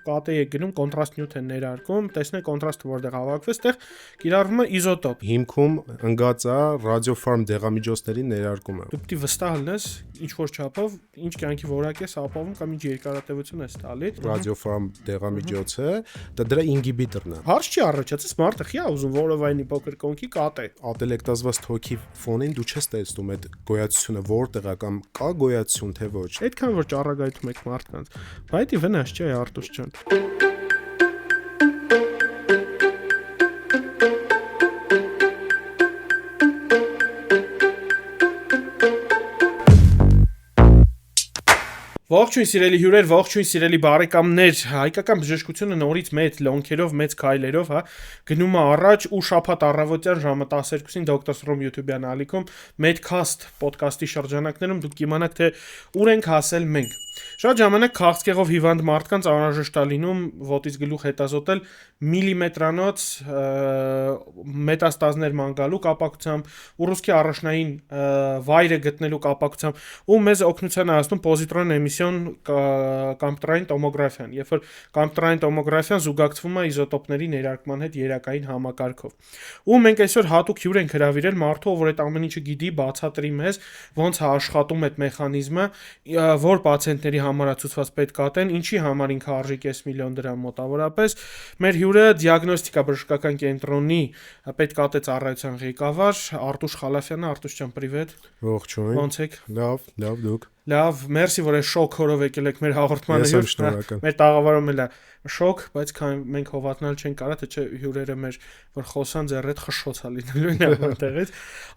կատե եք գնում, կոնտրաստ նյութ են ներարկում, տեսնեք կոնտրաստը որտեղ հավաքվեց, այդտեղ կիրառվում է իզոտոպ։ Հիմքում ընկած է ռադիոֆարմ դեղամիջոցների ներարկումը։ Դու պետք է վստահ լինես ինչ որ չափով, ինչ կյանքի որակ ես ապավում կամ ինչ երկարատևություն ես տալի։ Ռադիոֆարմ դեղամիջոցը դա դրա ինգիբիտորն է։ Հարց չի առաջացած, մարդը խիա ուզում որովայնի փոքր կոնքի կատե։ Ատելեկտազված թոքի ֆոնին դու չես տեսնում այդ գոյացությունը որտեղ է կամ կա գոյացություն թե ոչ։ Այդքան որ ճառագայթում եք մարդկանց, բայց վնաս չի Արտուշ ջան։ Ողջույն սիրելի հյուրեր, ողջույն սիրելի բարեկամներ, հայկական բժշկությունը նորից մեծ լոնքերով, մեծ քայլերով, գնում է առաջ ու շաբաթ առավոտյան ժամը 12-ին Dr. Srom YouTube-յան ալիքում Medcast ոդկասթի շրջանակներում դուք կիմանաք թե ուր ենք հասել մենք։ Շատ ժամանակ քաղցկեղով հիվանդ մարդկանց անհրաժեշտ է լինում ոտից գլուխ հետազոտել միլիմետրանոց մետաստազներ ման գալու կապակցությամբ, ուռուցքի առաջնային վայրը գտնելու կապակցությամբ ու մեզ օգնության է հասնում պոզիտրոն էմիսիոն կամպյուտերային տոմոգրաֆիան, երբ որ կամպյուտերային տոմոգրաֆիան զուգակցվում է իզոտոպների ներարկման հետ երակային համակարգով։ Ու մենք այսօր հատուկ հյուր ենք հրավիրել մարդու, որ այդ ամեն ինչը գիտի, բացատրի մեզ, ոնց է աշխատում այդ մեխանիզմը, որ պացիենտների համար ցուցված պետքատեն, ինչի համար ինքը արժի 5 միլիոն դրամ մոտավորապես։ Մեր հյուրը դիագնոստիկա բժշկական կենտրոնի պետքատե ծառայության ղեկավար Արտուշ Խալաֆյանն է։ Արտուշ ջան, պրիվետ։ Ողջույն։ Ոնց եք։ Լավ, դուք։ Լավ, մերսի, որ այս շոկ հորով եկել եք մեր հաղորդմանը հյուր։ Մեր տաղավարում էլ է շոկ, բայց քան մենք հովատնալ չենք կարա, թե չէ հյուրերը մեր որ խոսան ձեռ հետ խշշոցա լինելու են այնտեղից։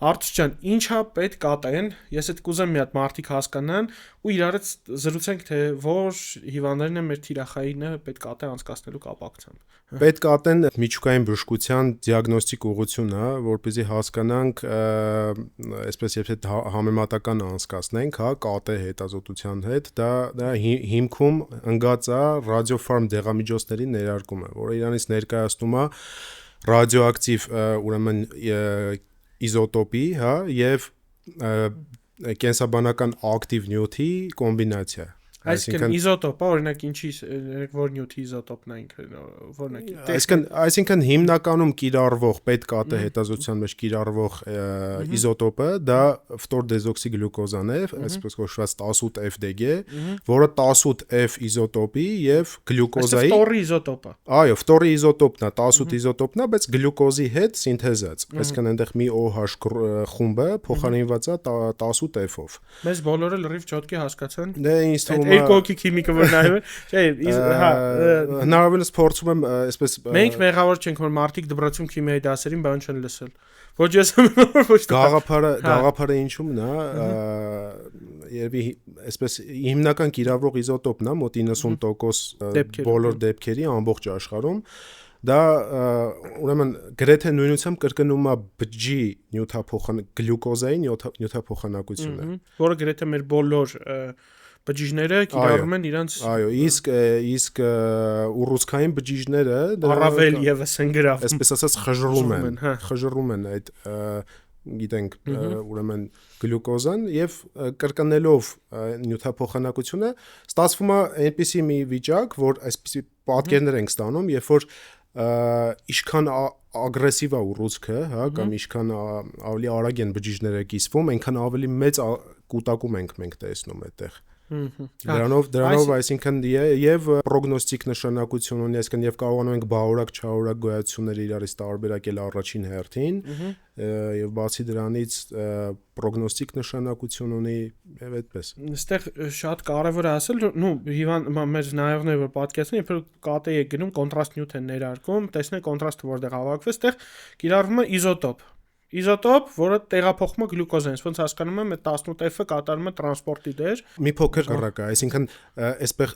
Արտուշ ջան, ինչա պետք կատեն։ Ես այդ կուզեմ մի հատ մարդիկ հասկանան ու իրար հետ զրուցենք, թե որ հիվանդներն են մեր թիրախայինը պետք կատե անցկացնելու կապակցությամբ։ Պետք կատեն միջուկային բժշկության դիագնոստիկ ուղղությունն է, որպեսզի հասկանանք, այսպես եթե համեմատական անցկացնենք, կատե հետազոտության հետ, դա հիմքում ընկած է ռադիոֆարմ դեղամիջոցների ներարկումը, որը իրանից ներկայացնում է ռադիոակտիվ, ուրեմն իզոտոպի, եւ կենսաբանական ակտիվ նյութի կոմբինացիա։ Այսինքն իզոտոպը, օրինակ ինչի որ նյութի իզոտոպն է ինքը, որն է։ Այսինքն հիմնականում կիրառվող պետքատե հետազոտության մեջ կիրառվող իզոտոպը դա ֆտորդեզօքսիգլյուկոզան է, այսպես կոչված 18FDG, որը 18F իզոտոպի եւ գլյուկոզայի ֆտորի իզոտոպը։ Այո, ֆտորի իզոտոպն է, 18 իզոտոպն է, բայց գլյուկոզի հետ սինթեզած։ Այսինքն այնտեղ մի OH խումբը փոխարինված է 18F-ով։ Մեզ բոլորը լրիվ ճոտկի հասկացան։ Դե ինձ թվում Երկու հոգի քիմիկը որ նայում են, չէ, հնարավորինս փորձում եմ այսպես մենք մեղավոր չենք որ մարդիկ դպրոցում քիմիայի դասերին բան չեն լսել։ Ոչ ես ոչ գաղափարը ինչումն է, երևի այսպես հիմնական կիրառվող իզոտոպն է, մոտ 90% բոլոր դեպքերի ամբողջ աշխարհում։ Դա ուրեմն գրեթե նույնությամբ կրկնում է բջջի գլյուկոզայի նյութափոխանակությունը, որը գրեթե մեր բոլոր բջիջները կիրառում են իրանց։ Այո, իսկ ուռուցքային բջիջները առավել եւս են գրավում, այսպես ասած խժռում են այդ գիտենք ուրեմն գլյուկոզան եւ կրկնելով նյութափոխանակությունը ստացվում է այնպիսի մի վիճակ, որ այսպիսի պատկերներ ենք ստանում, երբ որ ինչքան ագրեսիվ է ուռուցքը, կամ ինչքան ավելի արագ են բջիջները կիսվում, այնքան ավելի մեծ կուտակում ենք մենք տեսնում այդտեղ։ Դրանով այսինքն եւ պրոգնոստիկ նշանակություն ունի, այսինքն եւ կարողանում ենք բաղորակ չարորակ գոյացությունները իրարից տարբերակել առաջին հերթին, եւ բացի դրանից պրոգնոստիկ նշանակություն ունի եւ այդպես։ Այստեղ շատ կարեւոր է ասել, հիվանդ մեր նայողները որ պատկերացնեն, երբ կատե եք գնում, կոնտրաստ նյութ են ներարկում, տեսնեք կոնտրաստը որտեղ հավաքվեց, այդտեղ կիրառվում է իզոտոպ, որը տեղափոխում է գլյուկոզային, ոնց հասկանում եմ, այդ 18F-ը կատարում է տրանսպորտի դեր։ Մի փոքր կռակա, այսինքն այստեղ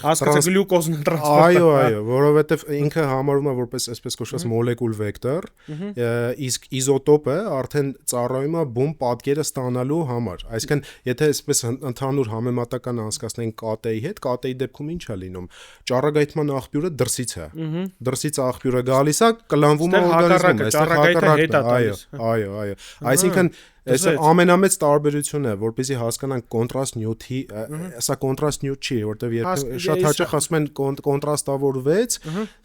հասկացա գլյուկոզն տրանսպորտը։ Այո, որովհետև ինքը համարվում է որպես այսպես կոչված մոլեկուլ վեկտոր, իսկ իզոտոպը արդեն ծառայում է բում պատկերը ստանալու համար։ Այսինքն, եթե այսպես ընդհանուր համեմատական անցկացնենք կատեի հետ, կատեի դեպքում ինչ է լինում։ Ճառագայթման աղբյուրը դրսից է։ Դրսից աղբյուրը գալիս է, կլանվում է օրգանիզմում, այստեղ հակառակն է, այո։ Այո։ Այսինքն այս ամենամեծ տարբերությունը, որպեսզի հասկանանք կոնտրաստ նյութի, սա կոնտրաստ նյութ չի, որտեղ երբ շատ հաճախ ասում են կոնտրաստավորվեց,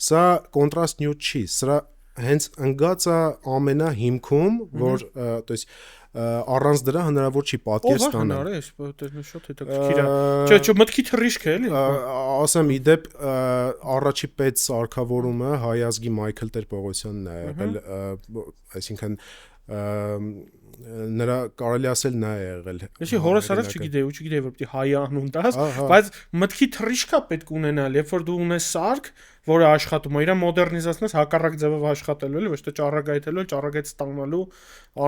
սա կոնտրաստ նյութ չի, սա հենց ընկած է ամենահիմքում, որ то есть առանց դրա հնարավոր չի պատկեր ստանալ։ Շատ հետաքրքիր է։ Չէ, մտքի թռիչք է, էլի։ Ասեմ իդեպ առաջի պետ սարքավորումը հայ ազգի Մայքլ Տեր-Պողոսյանն է եղել, այսինքն նրա կարելի ասել նա է եղել։ Ես հորս արած չգիտեի, որ պիտի հայ անուն տաս, բայց մտքի թռիչքա պետք ունենալ, երբ որ դու ունես սարք, որը աշխատում է, իր մոդեռնիզացնես հակառակ ձևով աշխատելու, էլի ոչ թե ճառագայթելու, ճառագայթ ստանալու,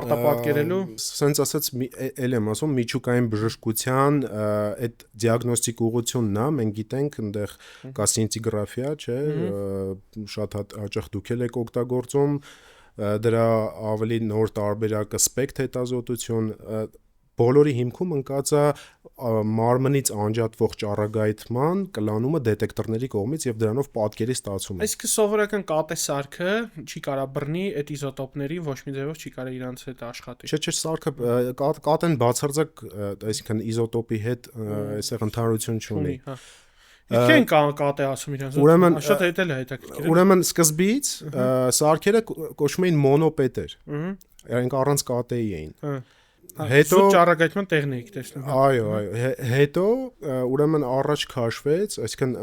արտապատկերելու։ Սենց ասած էլ եմ ասում միջուկային բժշկության այդ դիագնոստիկ ուղղությունն է, մենք գիտենք այնտեղ կա սինտիգրաֆիա, չէ, շատ հաճախ դուք եք օգտագործում դրա ավելի նոր տարբերակը սպեկտ հետազոտություն բոլորի հիմքում ընկած է մարմնից անջատվող ճառագայթման կլանումը դետեկտորների կողմից եւ դրանով պատկերի ստացումը։ Այսինքն սովորական կատե սարքը չի կարա բռնի այդ իզոտոպների ոչ մի ձևով չի կարա իրանց հետ աշխատի։ Չէ, սարքը կատեն բացարձակ, այսինքն իզոտոպի հետ այսեղ ընդհանրություն չունի։ Ինչ կատե ասում իրանց։ Շատ հետաքրքիր։ Ուրեմն սկզբից սարքերը կոչվում էին մոնոպետեր։ Իրենք առանց կատեի էին։ Հետո ճառագայթման տեխնիկ տեսնում։ Այո։ Հետո ուրեմն առաջ քաշվեց, այսինքն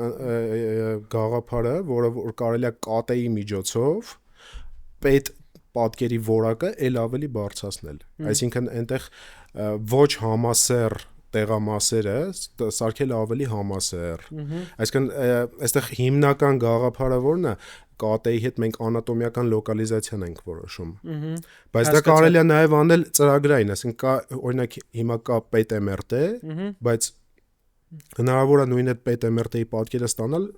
գաղափարը, որը որ կարելի է կատեի միջոցով պետ պատկերի որակը ել ավելի բարձրացնել։ Այսինքն այնտեղ ոչ համասեռ տեղամասերը սարքել ավելի համասեռ։ Այսինքն այստեղ հիմնական գաղափարը որն է, կատեի հետ մենք անատոմիական լոկալիզացիան ենք որոշում։ Բայց դա կարելի է նաև անել ծրագրային, այսինքն կա օրինակ հիմա կա PET-MRT, բայց հնարավոր է նույն այդ PET-MRT-ի պատկերը ստանալ,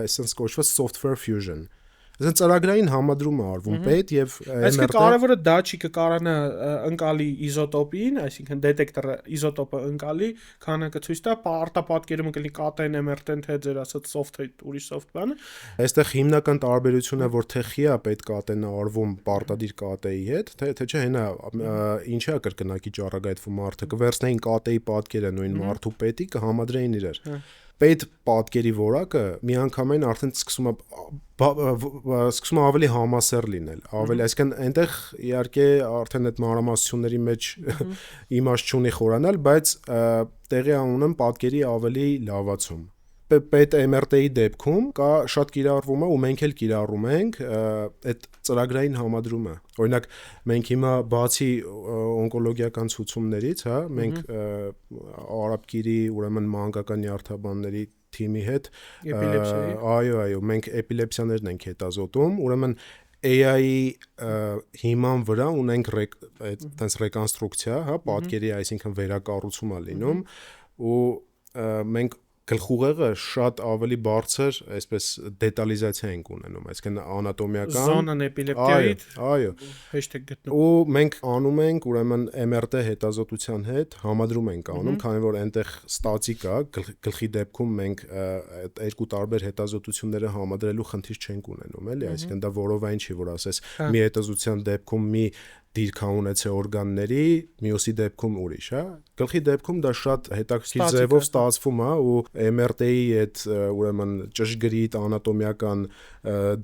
այսպես կոչված software fusion։ Այսինքն ծրագրային համադրում է արվում պետ եւ Այսինքն կարևորը դա չի կկարանա ընկալի իզոտոպին, այսինքն դետեկտորը իզոտոպը ընկալի, քանակը ցույց տա, արտապատկերումը կլինի կատեն, MRT-ն թե ձեր ասած soft-ը, ուրիշ soft բանը։ Այստեղ հիմնական տարբերությունը որ թե խի է պետ կատենը արվում պարտադիր կատեի հետ, թե չէ հենա ինչա կրկնակի ճառագայթվում մարդը կվերցնեին կատեի պատկերը նույն մարդու պետի կհամադրեին իրար։ Պետ պատկերի որակը միանգամայն արդեն սկսում է ավելի համասեռ լինել, ավելի, այսինքն այնտեղ իհարկե արդեն այդ մանրամասնությունների մեջ իմաստ չունի խորանալ, բայց տեղի ունեն պատկերի ավելի լավացում։ Պետ MRT-ի դեպքում կա շատ կիրառվում է ու մենք էլ կիրառում ենք այդ ծրագրային համադրումը։ Օրինակ մենք հիմա բացի օնկոլոգիական ցուցումներից, հա, մենք արաբկիրի, ուրեմն մանկական նյարդաբանների թիմի հետ այո, մենք էպիլեպսիաներն ենք հետազոտում, ուրեմն AI-ի հիման վրա ունենք այդպես ռեկոնստրուկցիա, հա, պատկերի, այսինքն վերակառուցում է լինում ու մենք գլխուղեղը շատ ավելի բարձր, այսպես դետալիզացիա ենք ունենում, այսինքն անատոմիական զոնան էպիլեպտիայից այո հեշտ է գտնում ու մենք անում ենք ուրեմն MRT հետազոտության հետ համադրում ենք անում, քանի որ այնտեղ ստատիկ է, գլխի դեպքում մենք այդ երկու տարբեր հետազոտությունները համադրելու խնդիր չենք ունենում, էլի, այսինքն դա որովայն չի, որ ասես մի հետազոտության դեպքում մի դիրք ունեցե օրգանների, մյուսի դեպքում ուրիշ, հա։ Գլխի դեպքում դա շատ հետաքրքիր ձևով ստացվում է ու MRT-ի այդ ուրեմն ճշգրիտ անատոմիական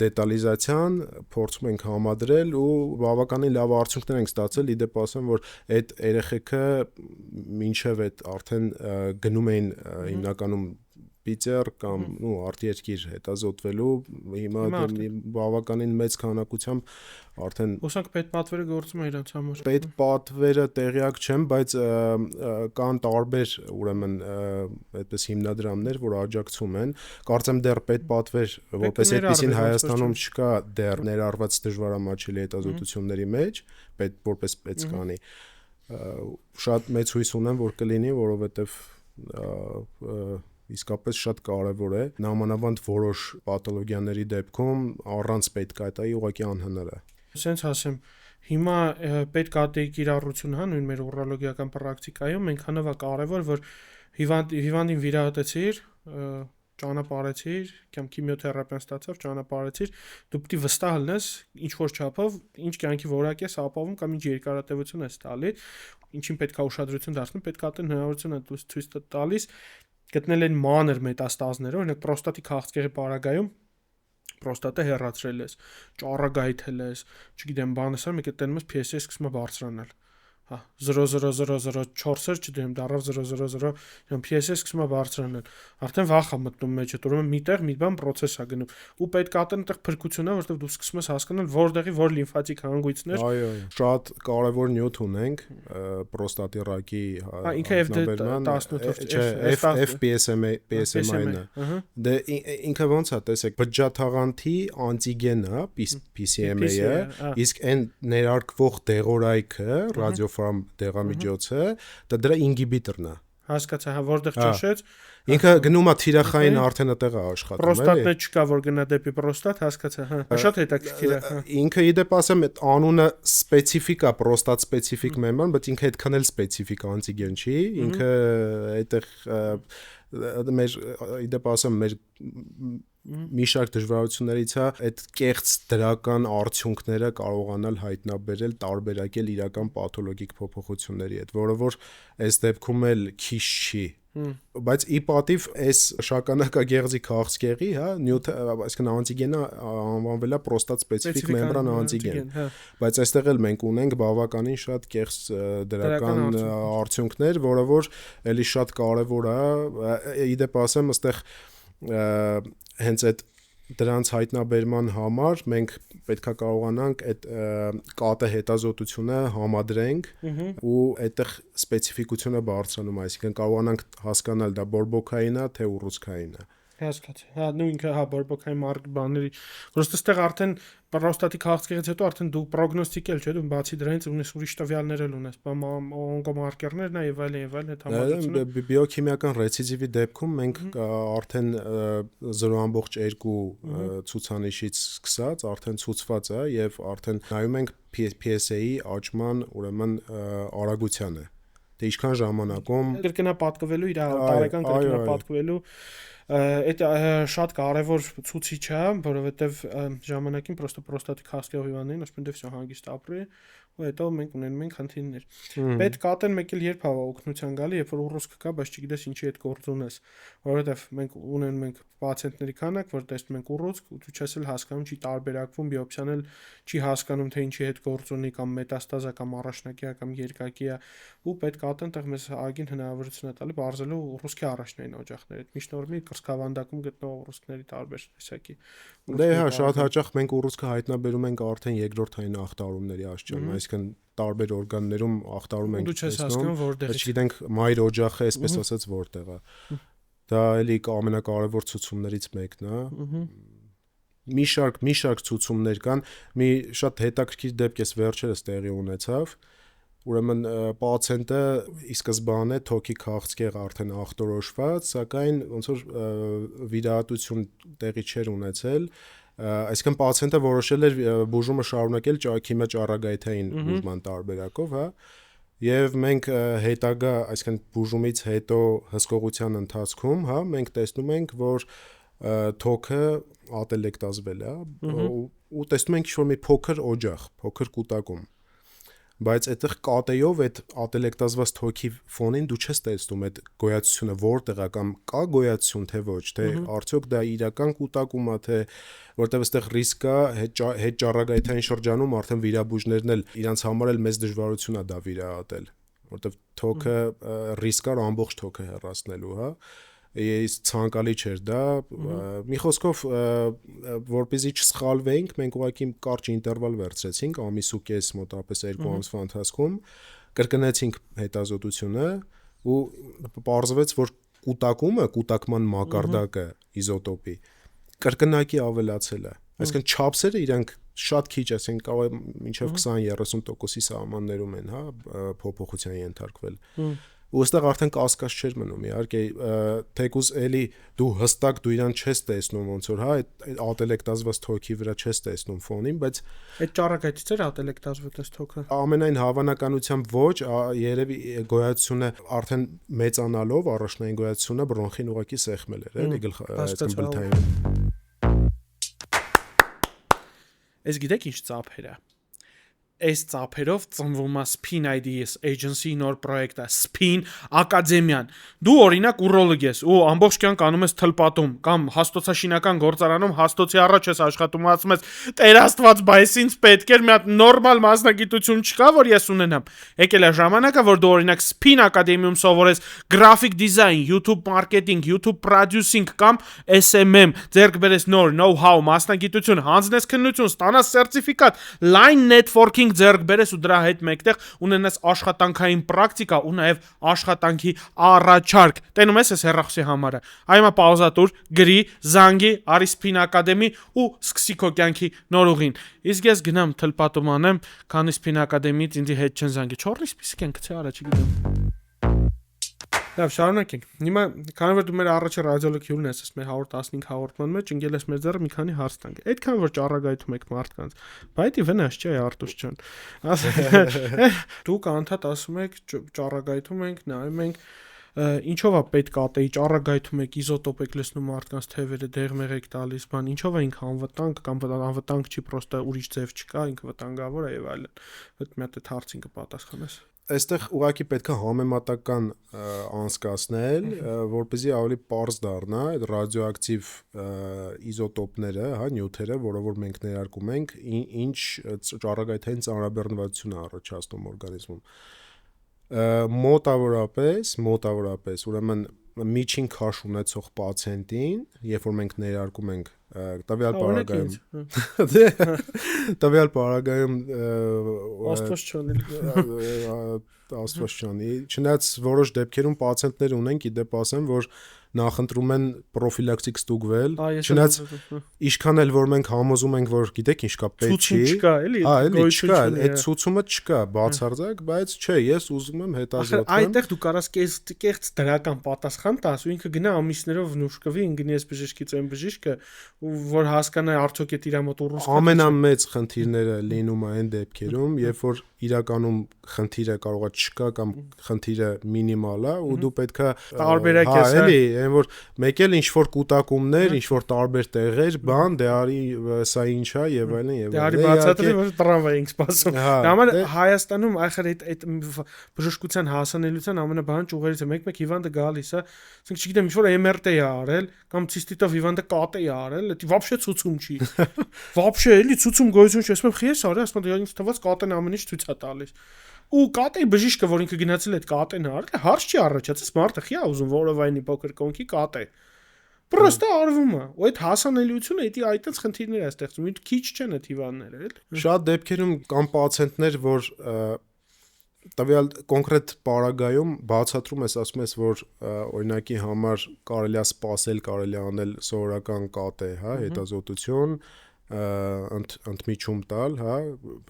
դետալիզացիան փորձում ենք համադրել ու բավականին լավ արդյունքներ ենք ստացել, իդեպ ասեմ, որ այդ երեխեքը մինչև այդ արդեն գնում էին հիմնականում Պիտեր կամ արտերկիր հետազոտվելու հիմա բավականին մեծ քանակությամբ արդեն Ոսանք պետ պատվերը գործում է իրանց համար։ Պետ պատվերը տեղյակ չեմ, բայց կան տարբեր ուրեմն այդպես հիմնադրամներ, որ աջակցում են։ Կարծեմ դեռ պետ պատվեր որպես այդպեսին Հայաստանում չկա դեռ ներառված դժվարամատչելի հետազոտությունների մեջ, որպես պետսկանի։ Շատ մեծ հույս ունեմ, որ կլինի, որովհետև իսկապես շատ կարևոր է, նամանավանդ որոշ պաթոլոգիաների դեպքում առանց պետկատայի ուղղակի անհնար է։ Սենց ասեմ, հիմա պետկատայի կիրառությունը, հա, նույն մեր ուրոլոգիական պրակտիկայում այնքանով է կարևոր, որ հիվանդին վիրահատեցիր, ճանապարհեցիր, կամ քիմիոթերապիան ստացավ, ճանապարհեցիր, դու պետք է վստահ լինես ինչ որ չափով, ինչ կյանքի որակ ես ապավում կամ ինչ երկարատևություն ես տալի, ինչին պետք է ուշադրություն դարձնել, պետք է այդտեղ հնարավորություն է ցույց տալիս գտնել են մանր մետաստազները, օրինակ պրոստատի քաղցկեղի պարագայում պրոստատը հեռացրել ես, ճառագայթել ես, չգիտեմ, բանես ա, մեկը տենում ես PSA սկսում է բարձրանալ։ Հա 0.0004-ը չդեմ դարավ 0.00 PSA սկսում է բարձրանալ։ Արդեն վախ է մտնում մեջը, ուրեմն միտեղ մի բան process է գնում։ Ու պետք է այդտեղ փրկությունա, որովհետև դու սկսում ես հասկանալ որտեղի որ լիմֆատիկ հանգույցներ։ Այո, շատ կարևոր նյութ ունենք պրոստատի ռակի ինքը FPSMA-ն է։ Դե ինքը ոնց է, տեսեք, բջջաթաղանթի անտիգենը, PSMA-ը, իսկ այն ներարկվող դեղորայքը, ռադիոֆարմ դեղամիջոցը, դա դրա ինհիբիտորն է։ Հասկացա, հա, որտեղ ճաշեց, ինքը գնում է թիրախային արդեն այդտեղ է աշխատում, պրոստատն չկա, որ գնա դեպի պրոստատ, հասկացա, հա։ Շատ հետաքրքիր է, հա։ Ինքը իդեպ ասեմ, այդ անունը սպეციფիկ է, պրոստատ սպეციფիկ մեմբան, բայց ինքը այդքան էլ սպეციფիկ անտիգեն չի, ինքը այդտեղ մեր իդեպ ասեմ, մեր մի շարք դժվարություններից է այդ կեղծ դրական արդյունքները կարողանալ հայտնաբերել, տարբերակել իրական պաթոլոգիկ փոփոխությունների հետ, որը որ այս դեպքում էլ քիչ չի։ Բայց ի պատիվ այս շագանակագեղձի քաղցկեղի, հա, նյութը, այսինքն անտիգենը անվանվել է պրոստատ սպეციფիկ մեմբրան անտիգեն, բայց այստեղ էլ մենք ունենք բավականին շատ կեղծ դրական արդյունքներ, որը որ էլի շատ կարևոր է, իդեպ ասեմ, այստեղ հենց այդ դրանց հայտնաբերման համար մենք պետքա կարողանանք այդ կատը հետազոտությունը համադրենք ու այդտեղ սպეციფիկությունը բարձրանում, այսինքն կարողանանք հասկանալ դա բորբոքային է թե ուռուցքային է։ Հասկացա։ Հա, նույնքը հա բորբոքային բաների, որովհետեւ այստեղ արդեն պրոստատի քաղցկեղից հետո արդեն դու պրոգնոստիկել չէ, դու բացի դրանից ունես ուրիշ տվյալներ էլ ունես, օնկոմարկերներն է եւ այլն այդ համակարգությունը։ Բիոքիմիական ռեցիդիվի դեպքում մենք արդեն 0.2 ցուցանիշից սկսած արդեն ցուցված է եւ արդեն նայում ենք PSA-ի աճման ուրեմն արագությանը։ Դե ինչքան ժամանակում կրկնապատկվելու իր տարեկան կրկնապատկվելու այդ շատ կարևոր ցուցիչ է, որովհետև ժամանակին պրոստատի քաղցկեղով հիվանդներին ասում են դե վсё հանգիստ ապրի, ու հետո մենք ունենում ենք խնդիրներ։ Պետք կատեն մեկ էլ երբ հավա օգնության գալի, երբ որ ուռուցքը կա, բայց չգիտես ինչի հետ գործ ունես, որովհետև մենք ունենում ենք պացիենտների քանակ, որ տեսնում ենք ուռուցք, ու դու չես էլ հասկանում, չի տարբերակվում, բիոպսիան էլ չի հասկանում, թե ինչի հետ գործ ունի կամ մետաստազա կամ առաջնակի է կամ երկակի է, ու պետք կատեն տեղ մեզ ագին հնարավորություն է տալի բարձելու ուռուցքի առաջնային օջախները։ Միջնորմի կրծքավանդակում գտնող ուռուցքների տարբեր տեսակի։ Դե հա, շատ հաճախ մենք ուռուցքը հայտնաբերում ենք արդեն երկրորդային ախտարումների աշխարհում, այսինքն տարբեր օրգաններում ախտարում ենք տեսնում, բայց չգիտենք մայր օջախը, այսպես ասած, որտեղ է։ Դա էլի ամենակարևոր ցուցումներից մեկն է։ Մի շարք ցուցումներ կան, մի շատ հետաքրքիր դեպք էս վերջերս տեղի ունեցավ։ Ուրեմն պացիենտը ի սկզբանե թոքի քաղցկեղ արդեն ախտորոշված, սակայն ոնց որ վիրահատություն տեղի չէր ունեցել, այսինքն պացիենտը որոշել էր բուժումը շարունակել քիմիաճառագայթային բուժման տարբերակով, հա, եւ մենք հետագա, այսինքն բուժումից հետո հսկողության ընթացքում, հա, մենք տեսնում ենք, որ թոքը ատելեկտազվել է, ու տեսնում ենք ինչ-որ մի փոքր օջախ, փոքր կուտակում։ Բայց այդտեղ կատեյով այդ ատելեկտազված թոքի ֆոնին դու չես տեսնում այդ գոյացությունը որտեղ է կամ կա գոյացություն թե ոչ, թե արդյոք դա իրական կուտակում է, թե որտեղ այստեղ ռիսկ կա հետ ճառագայթային շրջանում արդեն վիրաբույժներն էլ իրանց համար էլ մեծ դժվարություն է դա վիրահատել, որտեղ թոքը ռիսկ կար ամբողջ թոքը հեռացնելու, հա։ Ես ցանկալի չէր դա, մի խոսքով որպեսզի չսխալվեինք, մենք ուղղակի կարճ ինտերվալ վերցրեցինք, ամիս ու կես մոտավորապես 2 ամսվա ընթացքում, կրկնեցինք հետազոտությունը ու պարզվեց, որ կուտակման մակարդակը իզոտոպի կրկնակի ավելացել է, այսինքն չափսերը իրանք շատ քիչ, այսինքն կարող է մինչև 20-30%-ի սահմաններում են, հա, փոփոխության ենթարկվել։ ու այստեղ արդեն կասկած չէր մնում իհարկե թեկուզ էլի դու հստակ դու իրան չես տեսնում ոնց որ հա այդ ատելեկտազված թոքի վրա չես տեսնում ֆոնին, բայց այդ ճառագայթից էր ատելեկտազված այս թոքը։ Ամենայն հավանականությամբ ոչ, երևի գոյացությունը արդեն մեծանալով առաջնային գոյացությունը բրոնխին ուղակի սեղմել էր, էլի բլթային։ Ես գիտեք ինչ ծափեր է։ Այս ծափերով ծնվում է Spin Ideas Agency նոր պրոյեկտը, Spin Ակադեմիան։ Դու օրինակ ուրոլոգ ես ու ամբողջ կյանք անում ես թլպատում կամ հաստոցաշինական գործարանում հաստոցի առաջ ես աշխատում, ասում ես Տեր Աստված, բայց ինձ պետք էր մի հատ նորմալ մասնագիտություն չկա, որ ես ունենամ։ Եկել է ժամանակը, որ դու օրինակ Spin Ակադեմիում սովորես graphic design, YouTube marketing, YouTube producing կամ SMM, ձեռք բերես նոր know-how մասնագիտություն, հանձնես քննություն, ստանաս սերտիֆիկատ, line networking ձեռք բերես ու դրա հետ մեկտեղ ունենաս աշխատանքային պրակտիկա ու նաև աշխատանքի առաջարկ։ Տենում ես հեռախոսի համարը։ Այմա պաուզատուր, գրի, զանգի, արի Spin Academy ու սկսի քո կյանքի նոր ուղին։ Իսկ ես գնամ թլպատում անեմ, քանի Spin Academy-ից ինձ հետ չեն զանգի։ 4 սպիսիկ են գցի առաջ գիտեմ։ Լավ, շարունակենք։ Հիմա քանի որ դու մեր առաջի ռադիոլոգ հյուրն ես, մեր 115 հաղորդման մեջ ընկել ես մեր ձեռը մի քանի հարց տանք։ Այդքան որ ճառագայթում եք մարդկանց, բայց վնաս չէ Արտուշ ջան։ Դուք անդադ ասում եք ճառագայթում ենք, նայում ենք ինչով է պետք ատեի ճառագայթում եք, իզոտոպ եք լցնում մարդկանց թևերը, դեղմեր եք տալիս, բան, ինչով է ինքը անվտանգ կամ անվտանգ չի, պրոստը ուրիշ ձև չկա, ինքը վտանգավոր է եւ այլն։ Այդ մի հատ հարցին կպատասխանես։ Այստեղ ուղղակի պետք է համեմատական անցկացնել, որպեսզի ավելի པարզ դառնա այդ ռադիոակտիվ իզոտոպները, հա, նյութերը, որը որ մենք ներարկում ենք, ինչ ճառագայթային ծանրաբեռնվածություն է առաջացնում օրգանիզմում։ Մոտավորապես, ուրեմն միջին քաշ ունեցող պացիենտին, երբ որ մենք ներարկում ենք տվյալ պարագայում Աստված չանի, չնայած որոշ դեպքերում պացիենտներ ունենք, իդեպ ասեմ, որ նախընտրում են պրոֆիլակտիկ ստուգվել, չնայած ինչքան էլ որ մենք համոզում ենք, որ գիտեք ինչ կա, պետք չի, չկա, էլի, էլի չկա, այդ ցուցումը չկա, բացարձակ, բայց չէ, ես ուզում եմ հետազոտեմ։ Այնտեղ դու կարաս կեղծ դրական պատասխան տաս ու ինքը գնա ամիսներով նուշկվի, ինգնի այս բժիշկից այն բժիշկը, որ հասկանա արդյոք է իր մոտ ուռուսկա։ Ամենամեծ խնդիրները լինում է այն դեպքերում, երբ որ իրականում խնդիրը կարող է չկա կամ խնդիրը մինիմալ է ու դու պետքա տարբերակ ես, էլի, այն որ մեկ էլ ինչ որ կուտակումներ, ինչ որ տարբեր տեղեր, բան, դե արի սա ինչ է եւ այլն եւ այլն։ Դե արի բացատրի, որ տրամվա ենք սպասում։ Համար Հայաստանում այխր այդ բժշկության հասանելիության ամենաբան ճյուղերից է մեկ-մեկ հիվանդը գալիս է, ասենք չգիտեմ, ինչ որ MRT է արել կամ ցիստիտով հիվանդը կատե է արել, դա вообще ցուցում չի։ Вообще էլի ցուցում գոյություն չի, ասում եմ խիես արի, ասում եմ ինձ թվաց կատեն ամեն ինչ ցույց է տալիս։ Ու կատեի բժիշկը, որ ինքը գնացել այդ կատեն արել, հարց չի առաջացած, մարդը խիա ուզում որովայնի փոքր կոնքի կատե։ Պրոստը արվում է։ Ու այդ հասանելիությունը էդի այդտենց խնդիրներ է ստեղծում, ինքը քիչ չեն այդ հիվանդները, էլի։ Շատ դեպքերում կան պացիենտներ, որ տվյալ կոնկրետ պարագայում բացատրում ես, ասում ես, որ օրինակի համար կարելի է սպասել, կարելի է անել սովորական կատե, հա, հետազոտություն, ընդմիջում տալ, հա,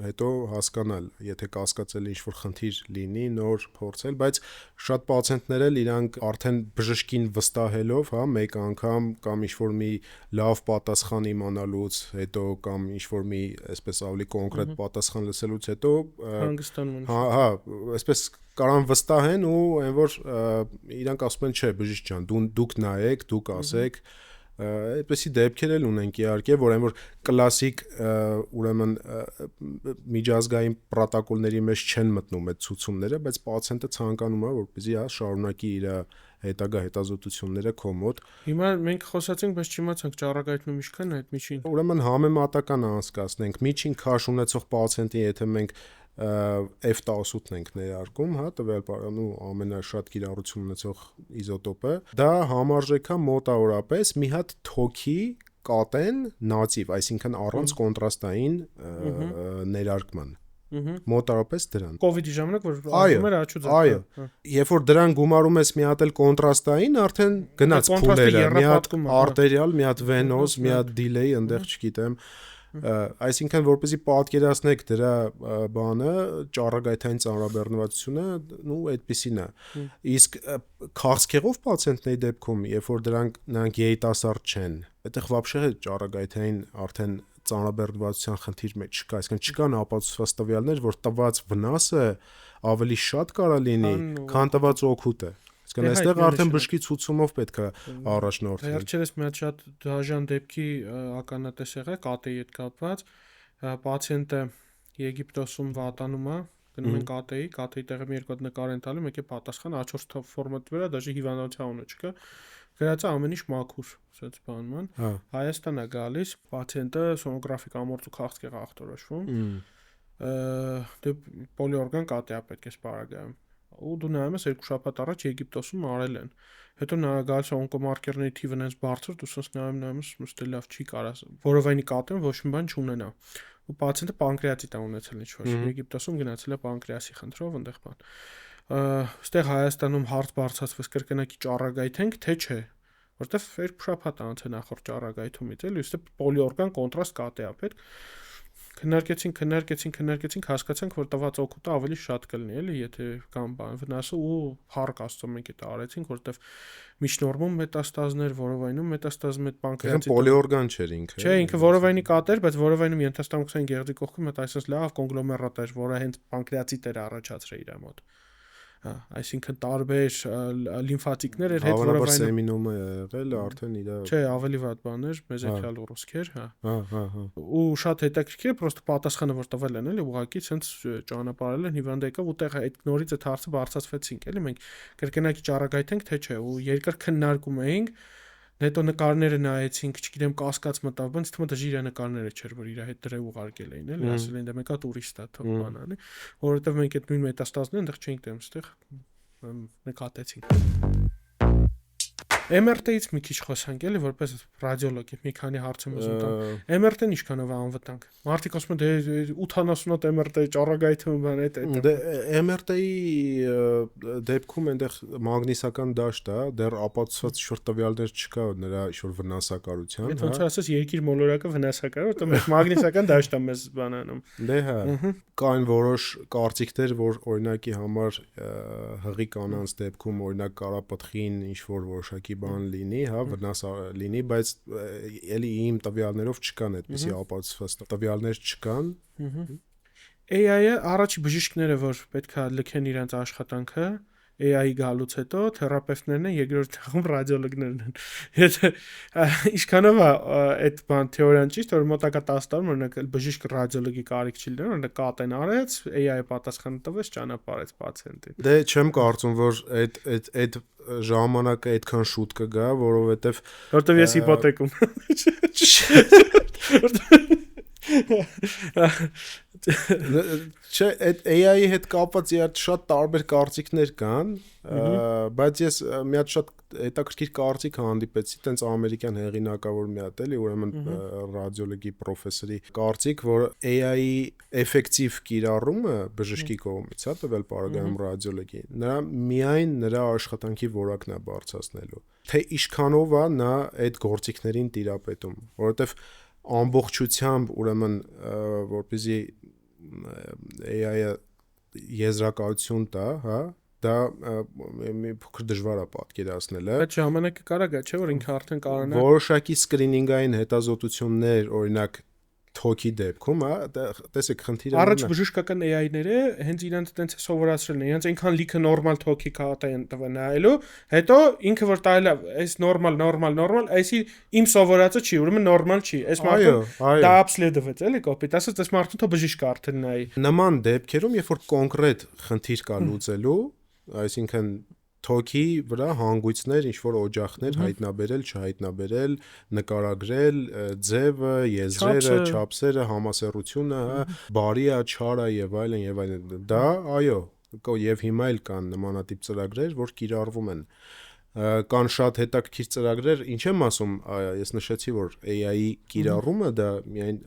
հետո հասկանալ, եթե կասկածել ինչ-որ խնդիր լինի, նոր փորձել, բայց շատ պացիենտներ էլ իրանք արդեն բժշկին վստահելով, հա, մեկ անգամ կամ ինչ-որ մի լավ պատասխան իմանալուց հետո կամ ինչ-որ մի այսպես ավելի կոնկրետ պատասխան լսելուց հետո հանգստանում են։ Հա, այսպես կարան վստահեն ու այն որ իրանք ասում են, չէ, բժիշկ ջան, դուք նայեք, դուք ասեք, այդպեսի դեպքեր էլ ունենք իհարկե, որ այն որ կլասիկ ուրեմն միջազգային պրոտոկոլների մեջ չեն մտնում այդ ցուցումները, բայց պացիենտը ցանկանում է, որպեսզի հա շարունակի իր հետագա հետազոտությունները քո մոտ։ Հիմա մենք խոսացինք, բայց չիմացանք ճառագայթնում ինչքան է այդ միջին։ Ուրեմն համեմատական անցկացնենք միջին քաշ ունեցող պացիենտի, եթե մենք F18-ն ենք ներարկում, հա, տվյալ պարագայում ամենաշատ կիրառություն ունեցող իզոտոպը, դա համարժեք է մոտավորապես մի հատ թոքի կատեն նատիվ, այսինքն առանց կոնտրաստային ներարկման։ Մոտավորապես դրան։ Կովիդի ժամանակ որ ասում էր աչու ձեռքը։ Այո։ Երբ որ դրան գումարում ես մի հատ էլ կոնտրաստային, արդեն գնաց փուլերը, մի հատ արտերիալ, մի հատ վենոզ, մի հատ դիլեյ, այնտեղ չգիտեմ, Այսինքն որպեսզի պատկերացնեք դրա բանը, ճառագայթային ծանրաբեռնվածությունը, այդպեսին է։ Իսկ քաղցկեղով պացիենտների դեպքում, երբ որ նրանք երիտասարդ չեն, այդտեղ вообще ճառագայթային արդեն ծանրաբեռնվածության խնդիր չկա, այսինքն չկան ապացուցված տվյալներ, որ տված վնասը ավելի շատ կարա լինի, քան տված օգուտը։ Իսկ այստեղ արդեն բժշկի ցուցումով պետք է առաջնորդվի։ Վերջերս մի հատ շատ դաժան դեպքի ականատես եղա ԿՏ-ի հետ կապված, պացիենտը Եգիպտոսում վատանում է, գնում են ԿՏ-ի տեղը մի երկու հատ նկար են տալու, մեկ է պատասխան A4 ֆորմատի վրա, դաժե հիվանդության անունը չկա։ Գրած է ամեն ինչ մաքուր, ասած բանման։ Հայաստան է գալիս, պացիենտը սոնոգրաֆիկ ամորձու քաղցկեղ ախտորոշվում։ Դե պոլիօրգան ԿՏ-ա պետք է սպարագայում։ Ու դու նայում ես 2 շաբաթ առաջ Եգիպտոսում արել են։ Հետո նա գալիս օնկոմարկերների թիվն էս բարձր, դու սենց նայում ես, դե լավ չի կարաս։ Որովայնի ԿՏ-ն ոչ մի բան չունենա։ Ու պացիենտը պանկրեատիտ է ունեցել ինչ-որ։ Եգիպտոսում գնացել է պանկրեասի խնդրով այնտեղ բան։ Այստեղ Հայաստանում հարց բարձրացվեց կրկնակի ճառագայթենք, թե չէ, որտեվ 2 շաբաթ անց է նախորդ ճառագայթումից, էլի, ուստի պոլիօրգան կոնտրաստ ԿՏ-ա պետք։ Քննարկեցինք, հասկացանք, որ տված օգուտը ավելի շատ կլինի, էլի, եթե կամ բան վնասը ու փառք Աստծո մենք դա արեցինք, որտեվ միջնորմում մետաստազներ, որովայնում մետաստազում այդ պանկրեատիտը պոլիօրգան չէր ինքը։ Չէ, ինքը որովայնի ԿՏ էր, բայց որովայնում ենթաստամոքսային գեղձի կողքին մտ այսպես լավ կոնգլոմերատ էր, որը հենց պանկրեատիտ էր առաջացրել իր մոտ։ Այսինքն տարբեր լիմֆատիկներ էր հետ որովայնում սեմինոմը եղել արդեն իր Չէ, ավելի վատ բաներ, մեզոթելիալ ուռուսքեր, Ու շատ հետաքրքիր է, պրոստը պատասխանը որ տվել են, էլի, ուղղակի ցենց ճանապարհել են հիվանդը եկավ ու տեղ այդ նորից այդ հարցը բարձրացվեցինք, էլի, մենք կրկնակի ճառագայթենք, թե չէ, ու երկար քննարկում էինք, հետո նկարները նայեցինք, չգիտեմ, կասկած մտավ, բայց թվում է դժիր է նկարները չէր, որ իր հետ դրե ուղարկել էին, էլի, ասել են դա մեկա տուրիստ է, թող բան անի, որովհետև մենք այդ նույն մետաստազներն այնտեղ չէինք տեմ, այստեղ նկատեցինք։ MRT-ից մի քիչ խոսանք, էլի, որպես ռադիոլոգ, մի քանի հարց եմ ուզում տամ։ MRT-ն ինչքանով է անվտանգ։ Մարդիկ ասում են դե 80-ot MRT ճառագայթում բան այդ։ Դե MRT-ի դեպքում այնտեղ մագնիսական դաշտ է, դեռ ապացուցված շուտ տվյալներ չկա նրա շուտ վնասակարության, հա։ Ոնց ասես երկիր մոլորակը վնասակար, որտեղ մենք մագնիսական դաշտ է մեզ բանանում։ Դե հա, կան որոշ կարծիքներ, որ օրինակի համար հղի կանանց դեպքում օրինակ կարա պտղին ինչ որ որոշակի բան լինի, հա, վնաս լինի, բայց էլի իմ տվյալներով չկան այդպիսի ապացուցված տվյալներ չկան։ AI-ը առաջի բժիշկները, որ պետքա լքեն իրենց աշխատանքը, AI-ի գալուց հետո թերապևտներն են, երկրորդ տեղում ռադիոլոգներն են։ Եթե ինչքանով է այդ բան թեորիան ճիշտ, որ մոտակա 10 տարում օրինակ բժիշկ ռադիոլոգի կարիք չի լինում, օրինակ ԿՏ-ն արեց, AI-ը պատասխանը տվեց, ճանապարհեց պացիենտին։ Դե չեմ կարծում, որ այդ ժամանակը այդքան շուտ կգա, որովհետև ես հիպոթեքում Չէ, այդ AI-ի հետ կապված շատ տարբեր կարծիքներ կան, բայց ես մի հատ շատ հետաքրքիր կարծիք հանդիպեցի, տենց ամերիկյան հեղինակավոր մի հատ էլի, ուրեմն ռադիոլոգի պրոֆեսորի կարծիք, որ AI-ի էֆեկտիվ կիրառումը բժշկի կողմից, հա, տվել պարագայում ռադիոլոգի, միայն նրա աշխատանքի որակն է բարձրացնելու։ Թե ինչքանով է նա այդ գործիքներին տիրապետում, որովհետև ամբողջությամբ ուրեմն որպեսզի AI-ը եզրակացություն տա, հա, դա մի փոքր դժվար է պատկերացնել, Այդ ժամանակը կարա գա, չէ՞ որ ինքը արդեն կարողանա որոշակի սկրինինգային հետազոտություններ, օրինակ թոքի դեպքում, հա, տեսեք խնդիրը առաջ բժշկական AI-ները հենց իրենց տենց է սովորացրել, իրենց այնքան լիքը նորմալ թոքի կհատա են տվել նայելու, հետո ինքը որ տայել է, այս նորմալ, այսի իմ սովորածը չի, ուրեմն նորմալ չի, այս մարդը դա ապսլեդվեց, էլի կոպիտ, ասած այս մարդուն թող բժիշկը արդեն նայի։ Նման դեպքերում, երբ որ կոնկրետ խնդիր կա լուծելու, այսինքն թոքի վրա հանգույցներ, ինչ որ օջախներ հայտնաբերել, չհայտնաբերել, նկարագրել, ձևը, եզրերը, չափսերը, համասեռությունը, բարի է, չար է եւ այլն եւ այլն։ Դա, այո, եւ հիմա էլ կան նմանատիպ ծրագրեր, որ կիրառվում են։ Կան շատ հետաքրքիր ծրագրեր, ինչ եմ ասում, ես նշեցի, որ AI-ի կիրառումը դա միայն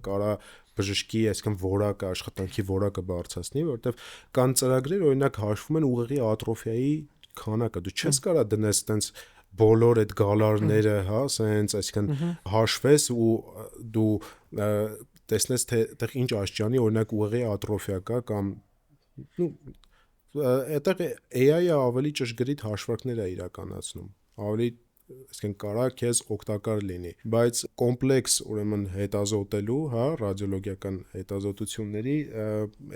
կարա բժշկի, այսինքն որակը, աշխատանքի որակը բարձրացնի, որովհետեւ կան ծրագրեր, օրինակ հաշվում են ուղեղի ատրոֆիայի քանակը, դու չես կարա դնես տենց բոլոր այդ գալարները, հա, սենց, այսինքն հաշվես ու դու տեսնես թե այդտեղ ինչ աստիճանի օրինակ ուղեղի ատրոֆիա կա կամ այդտեղ AI-ը ավելի ճշգրիտ հաշվարկներ է իրականացնում, ավելի այսինքն կարա քեզ օգտակար լինի, բայց կոմպլեքս ուրեմն հետազոտելու, հա, ռադիոլոգիական հետազոտությունների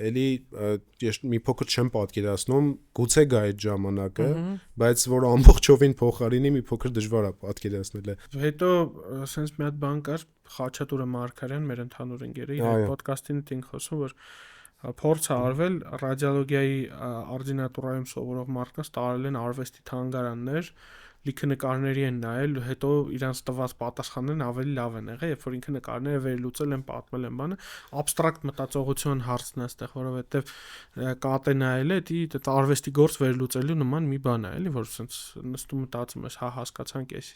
էլի ես մի փոքր չեմ պատկերացնում, գուցե գա այդ ժամանակը, բայց որ ամբողջովին փոխարինի մի փոքր դժվար է պատկերացնել։ Հետո ասենց մի հատ բան կար, Խաչատուրը Մարգարյան, մեր ընդհանուր ընկերը, իր ոդկասթին ենք խոսում, որ փորձ է արվել ռադիոլոգիայի արդինատուրայում սովորող մարդկանց տարել են արվեստի թանգարաններ, լիքը նկարների են նայել, հետո իրանց տված պատասխաններն ավելի լավ են եղել, երբ որ ինքը նկարները վերլուծել են, պատմել են բանը, абստրակտ մտածողություն հարցն է այստեղ, որովհետև կատե նայել է, դա արվեստի գործ վերլուծելու նման մի բան է, էլի, որ ասենց նստում մտածում ես, հա հասկացանք էս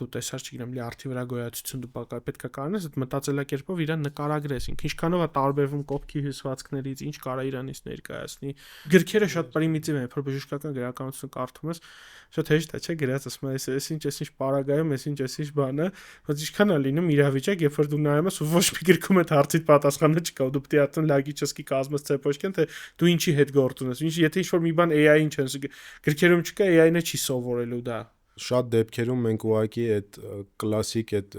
դու տեսար, չգիտեմ, լիարդի վրա գոյացություն դու պետք է կանես, այդ մտածելակերպով իրան նկարագրես, ինքը ինչքանով է տարբերվում կողքի հյուսվածքներից, ինչ կարա իրանից ներկայացնի։ Գրքերը շատ պրիմիտիվ են, որ բժշկական գրականություն կարդում ես, շատ հեշտ է, չէ՞, գրած ասում ես, այս ինչ պարագայում, այս ինչ բանը, ոնց ինչքան է լինում իրավիճակ, երբ որ դու նայում ես ու ոչ մի գրքում այդ հարցի պատասխանը չկա, դու պետք է արդեն լագիչեսկի կազմես ցեպոչկեն, թե դու ինչի հետ գործ ունես, եթե ինչ-որ մի բան AI-ին չես գրքերում չկա, AI-ն է չի սովորելու դա։ Շատ դեպքերում մենք ուղղակի այդ կլասիկ այդ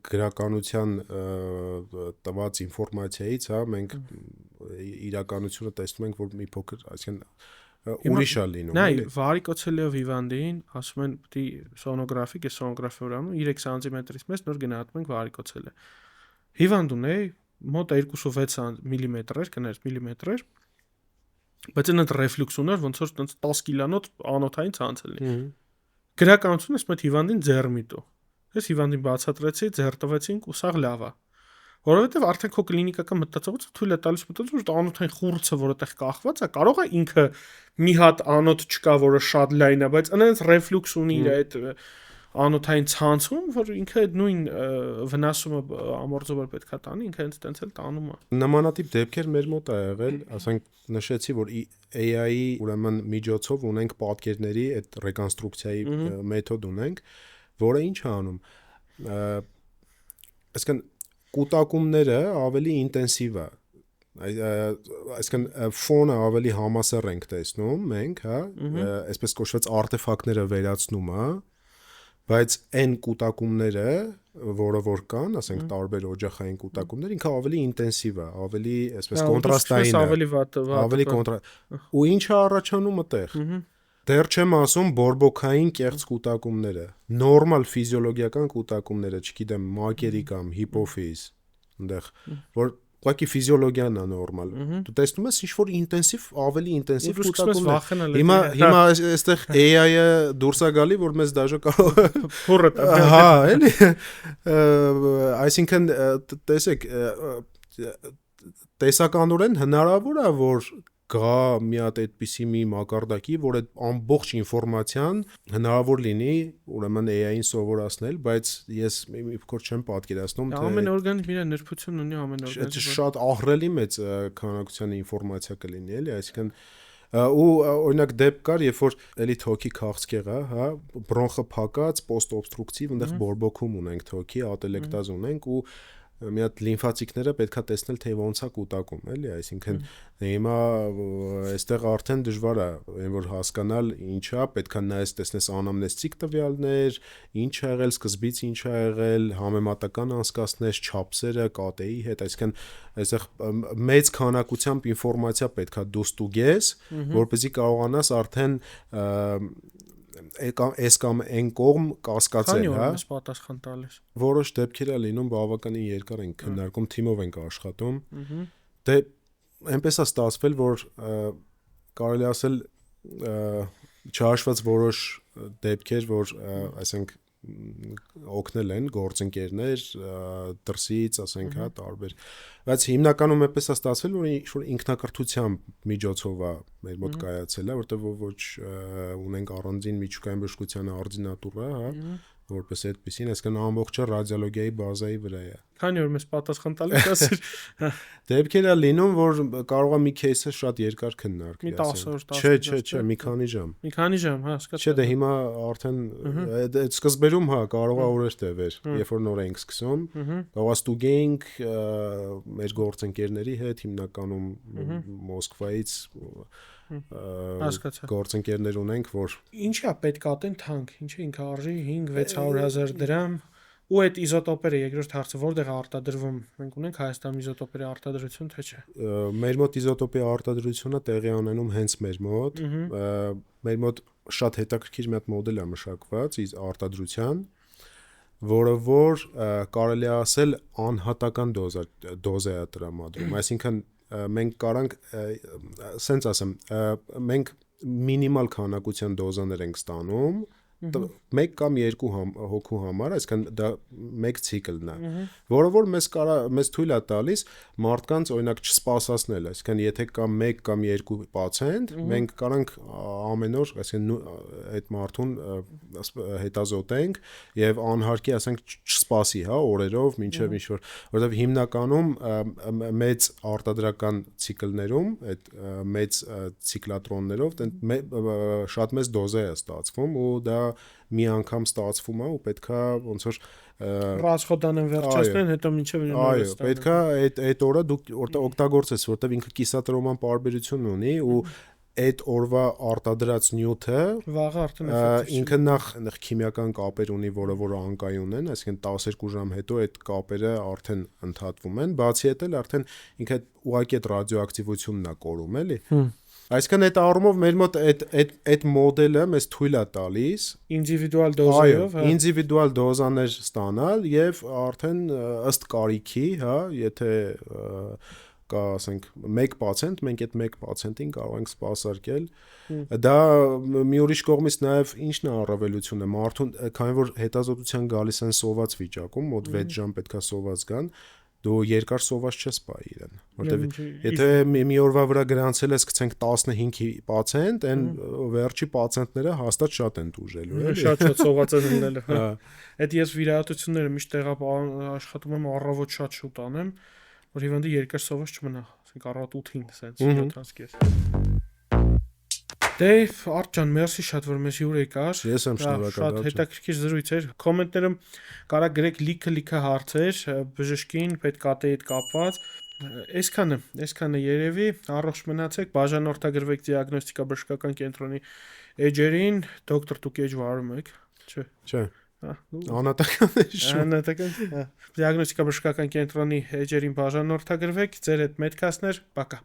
գրականության տված ինֆորմացիայից, հա, մենք իրականությունը տեսնում ենք, որ մի փոքր, այսինքն ուրիշ է լինում։ Նայ, վարիկոցելիով հիվանդին ասում են պիտի սոնոգրաֆիկ, է սոնոգրաֆի վրա անում 3 սանտիմետրից մեծ նոր գնահատում ենք վարիկոցելը։ Հիվանդ ունի մոտ 2.6 մմ-եր, կներես մմ, բայց այնդ ռեֆլյուքս ուներ, ոնց որ 10 կիլանոց անոթային ցանց լինի։ Գրականությունը ասում է հիվանդին ձեռ միտու։ Ես հիվանդին բացատրեցի, ձեռ տվեցինք ու սաղ լավ է։ Որովհետև արդեն քո կլինիկական մտածողությունը թույլ է տալիս մտածում, որ անոթային խուրձը, որ այդտեղ կախված է, կարող է ինքը մի հատ անոթ չկա, որը շատ լայն է, բայց այնց ռեֆլյուքս ունի իր այդ անոթային ցանցում, որ ինքը այդ նույն վնասումը ամորձով պետքա տանի, ինքը հենց տենց էլ տանում է։ Նմանատիպ դեպքեր մեր մոտ է եղել, ասենք նշեցի, որ AI-ի ուրեմն միջոցով ունենք պատկերների այդ ռեկոնստրուկցիայի մեթոդ ունենք, որը ինչ է անում։ Այսինքն կուտակումները ավելի ինտենսիվ է, այսինքն ֆոնը ավելի համասեռ ենք տեսնում մենք, հա, այսպես կոչված արտեֆակտները վերացնում է, բայց այն կուտակումները, որը որ կան, ասենք տարբեր օջախային կուտակումներ, ինքը ավելի ինտենսիվ է, ավելի այսպես կոնտրաստային է, ավելի ու ինչ է առաջանում այդտեղ։ Դեռ չեմ ասում բորբոքային կեղծ կուտակումները, նորմալ ֆիզիոլոգիական կուտակումները, չգիտեմ, մակերի կամ հիպոֆիզ, այնտեղ, որ ուղղակի ֆիզիոլոգիան է նորմալ։ Դու տեսնում ես ինչ-որ ինտենսիվ, ավելի ինտենսիվ կուտակումներ։ Հիմա այստեղ AI-ը դուրս է գալի, որ մեզ դաժե կարող է փորը տա։ Հա, էլի։ Այսինքն, տեսեք, տեսականորեն հնարավոր է, որ գա մի հատ այդպիսի մի մակարդակի, որ այդ ամբողջ ինֆորմացիան հնարավոր լինի, ուրեմն AI-ին սովորացնել, բայց ես մի փոքր չեմ պատկերացնում, թե ամեն օրգանիզմ իր նրբություն ունի, ամեն օրգանիզմ շատ ահռելի մեծ քանակության ինֆորմացիա կլինի, էլի, այսինքն ու օրինակ դեպք կար, երբ որ էլի թոքի քաղցկեղ է, հա, բրոնխը փակած, պոստօբստրուկտիվ, այնտեղ բորբոքում ունենք թոքի, ատելեկտազ ունենք ու մի հատ լիմֆացիկները պետքա տեսնել թե ոնց է կուտակում, էլի, այսինքն հիմա այստեղ արդեն դժվար է այն որ հասկանալ ինչա, պետքա նայես տեսնես անամնեստիկ տվյալներ, ինչ ա եղել, սկզբից ինչ ա եղել, համեմատական անցկացնես չափսերը կատեի հետ, այսինքն այստեղ մեծ քանակությամբ ինֆորմացիա պետքա դու ստուգես, որպեսզի կարողանաս արդեն այս կամ այն կողմ կասկածել, հա։ Քանի պատասխան տալիս։ Որոշ դեպքեր է լինում բավականին երկար ենք քննարկում, թիմով ենք աշխատում։ Դե այնպես է ստացվել, որ կարելի ասել չհաշված որոշ դեպքեր, որ ասենք օգնել են գործընկերներ դրսից, ասենք, հա, տարբեր, բայց հիմնականում այնպես է ստացվել, որ ինքնակրթությամբ միջոցով է մեր մոտ կայացել, որտեղ ոչ ունենք առանձին միջուկային բժշկության օրդինատուրա, հա, որպես այդպեսին, այսինքն ամբողջը ռադիոլոգիայի բազայի վրա է։ Քանի որ մեզ պատասխան տալիս ասիր Դեպքեր է լինում, որ կարող է մի кейսը շատ երկար քննարկվի, մի 10 օր, Չէ, մի քանի ժամ։ Մի քանի ժամ, հա, հասկացա։ Չէ, դե հիմա արդեն այդ սկզբերում հա կարող է օրեր տևեր, երբ որ նոր ենք սկսում, կարող է ստուգենք մեր գործընկերների հետ, հիմնականում Մոսկվայից Հասկացա։ գործընկերներ ունենք, որ Ինչի՞ է պետք ատեն թանկ, ինչի ինքը արժի 5-600,000 դրամ։ Ու այդ իզոտոպերը երկրորդ հարցը որտեղ է արտադրվում։ Մենք ունենք Հայաստանում իզոտոպերի արտադրություն, թե չէ։ Մեր մոտ իզոտոպի արտադրությունը տեղի ունենում հենց մեր մոտ։ Մեր մոտ շատ հետաքրքիր մի հատ մոդել է մշակված արտադրության, որը որ կարելի է ասել անհատական դոզա է տրամադրում, այսինքն մենք կարանք սենց ասեմ, մենք մինիմալ քանակության դոզաներ ենք ստանում 1 կամ 2 հոգու համար, այսինքն դա 1 ցիկլն է, որը որ մեզ թույլ է տալիս մարդկանց օրինակ չսպասացնել, այսինքն եթե կա 1 կամ 2 պացիենտ, մենք կարանք ամեն օր, այսինքն այդ մարդուն հետազոտենք եւ անհարկի, ասենք չսպասի, հա, օրերով, մինչեւ ինչ որ, որովհետեւ հիմնականում մեծ արտադրական ցիկլներում, այդ մեծ ցիկլատրոններով շատ մեծ դոզա է ստացվում ու դա մի անգամ ստացվում է ու պետքա ոնց որ ռասխոդան են վերջացնեն, հետո մինչև այո, պետքա այդ օրը դուք օգտագործես, որտեվ ինքը կիսատրոման պարբերություն ունի ու այդ օրվա արտադրած նյութը վաղը արդեն ինքը նախ քիմիական կապեր ունի, որը որ անկայուն են, այսինքն 12 ժամ հետո այդ կապերը արդեն ընդհատվում են, բացի այդ էլ արդեն ինքը ուղղակի այդ ռադիոակտիվությունն է կորում, էլի։ Այսինքն այդ առումով մեր մոտ այդ մոդելը մեզ թույլ է տալիս ինդիվիդուալ դոզայով, ինդիվիդուալ դոզաներ ստանալ եւ արդեն ըստ կարիքի, հա, եթե կա, ասենք, 1 պացիենտ, մենք այդ 1 պացիենտին կարող ենք սպասարկել։ Դա մի ուրիշ կողմից նաեւ ինչն է առավելությունը, մարդուն, քանի որ հետազոտության գալիս են սոված վիճակում, մոտ 6 ժամ պետքա սոված գան, դու երկար սոված չես պահի իրեն, որտեվ եթե մի օրվա վրա գրանցել ես, գցենք 15 պացիենտ, այն վերջի պացիենտները հաստատ շատ են դուժելու, էլի։ Շատ սոված են լինել, հա։ Այդ ես վիրահատությունները միշտ աշխատում եմ առավոտ շատ շուտ անեմ, որ հիվանդը երկար սոված չմնա, ասենք առավոտ 8-ին, սենց 7:30։ Դե Արդ ջան, մերսի շատ որ մեզ հյուր եկար։ Ես եմ շնորհակալ։ Շատ հետաքրքիր զրույց էր։ Կոմենտներում կարա գրեք լիքը հարցեր բժշկին, պետքատեի հետ կապված։ Այսքանը երևի, առողջ մնացեք, բաժանորդագրվեք դիագնոստիկա բժշկական կենտրոնի էջերին, դոկտոր դուք էջ վարում եք, չէ։ Չէ։ Անհատական է շուտ։ Անհատական, հա։ Դիագնոստիկա բժշկական կենտրոնի էջերին բաժանորդագրվեք, ձեր հետ մեդքասներ, պակա։